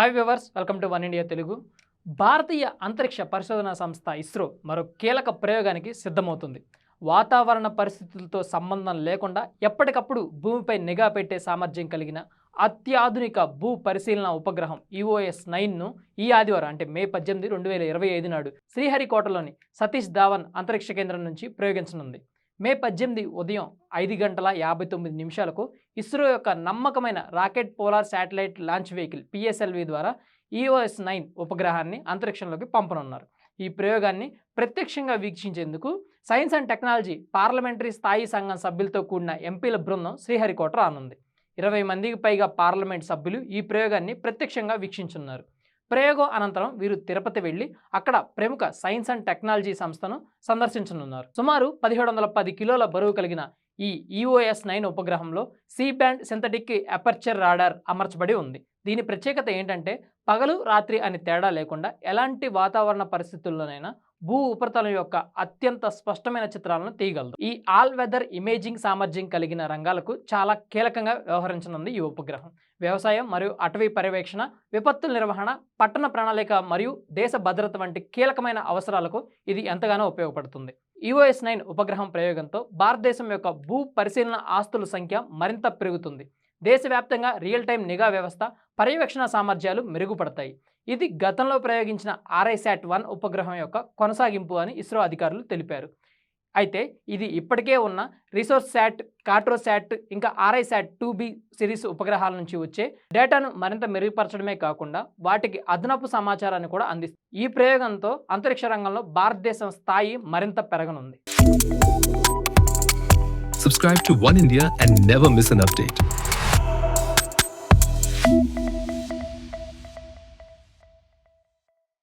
Hi viewers, welcome to One India Telugu. భారతీయ అంతరిక్ష పరిశోధనా సంస్థ ఇస్రో మరో కీలక ప్రయోగానికి సిద్ధమవుతుంది. వాతావరణ పరిస్థితులతో సంబంధం లేకుండా ఎప్పటికప్పుడు భూమిపై నిఘా పెట్టే సామర్థ్యం కలిగిన అత్యాధునిక భూ పరిశీలన ఉపగ్రహం EOS-9ను ఈ ఆదివారం అంటే మే 18, 2025 నాడు శ్రీహరికోటలోని సతీష్ ధావన్ అంతరిక్ష కేంద్రం నుంచి ప్రయోగించనుంది. మే 18 ఉదయం 5:59 ఇస్రో యొక్క నమ్మకమైన rocket polar satellite launch vehicle PSLV ద్వారా EOS-9 ఉపగ్రహాన్ని అంతరిక్షంలోకి పంపనున్నారు. ఈ ప్రయోగాన్ని ప్రత్యక్షంగా వీక్షించేందుకు సైన్స్ అండ్ టెక్నాలజీ పార్లమెంటరీ స్థాయి సంఘం సభ్యులతో కూడిన ఎంపీల బృందం శ్రీహరికోట రానుంది. 20 మందికి పైగా పార్లమెంట్ సభ్యులు ఈ ప్రయోగాన్ని ప్రత్యక్షంగా వీక్షించున్నారు. ప్రయోగం అనంతరం వీరు తిరుపతి వెళ్లి అక్కడ ప్రముఖ సైన్స్ అండ్ టెక్నాలజీ సంస్థను సందర్శించనున్నారు. సుమారు 1710 కిలోల బరువు కలిగిన ఈ EOS-9 ఉపగ్రహంలో C-బ్యాండ్ సింథటిక్ అపర్చర్ రాడార్ అమర్చబడి ఉంది. దీని ప్రత్యేకత ఏంటంటే పగలు రాత్రి అని తేడా లేకుండా ఎలాంటి వాతావరణ పరిస్థితుల్లోనైనా భూ ఉపరితలం యొక్క అత్యంత స్పష్టమైన చిత్రాలను తీయగలదు. ఈ ఆల్ వెదర్ ఇమేజింగ్ సామర్థ్యం కలిగిన రంగాలకు చాలా కీలకంగా వ్యవహరించనుంది ఈ ఉపగ్రహం. వ్యవసాయం మరియు అటవీ పర్యవేక్షణ, విపత్తుల నిర్వహణ, పట్టణ ప్రణాళిక మరియు దేశ భద్రత వంటి కీలకమైన అవసరాలకు ఇది ఎంతగానో ఉపయోగపడుతుంది. EOS-9 ఉపగ్రహం ప్రయోగంతో భారతదేశం యొక్క భూ పరిశీలన ఆస్తుల సంఖ్య మరింత పెరుగుతుంది. దేశవ్యాప్తంగా రియల్ టైం నిఘా వ్యవస్థ, పర్యవేక్షణ సామర్థ్యాలు మెరుగుపడతాయి. ఇది గతంలో ప్రయోగించిన RISAT-1 ఉపగ్రహం యొక్క కొనసాగింపు అని ఇస్రో అధికారులు తెలిపారు. అయితే ఇది ఇప్పటికే ఉన్న రిసోర్స్శాట్, కార్టోశాట్ ఇంకా RISAT-2B సిరీస్ ఉపగ్రహాల నుంచి వచ్చే డేటాను మరింత మెరుగుపరచడమే కాకుండా వాటికి అదనపు సమాచారాన్ని కూడా అందిస్తుంది. ఈ ప్రయోగంతో అంతరిక్ష రంగంలో భారతదేశం స్థాయి మరింత పెరగనుంది. Subscribe to One India and never miss an update.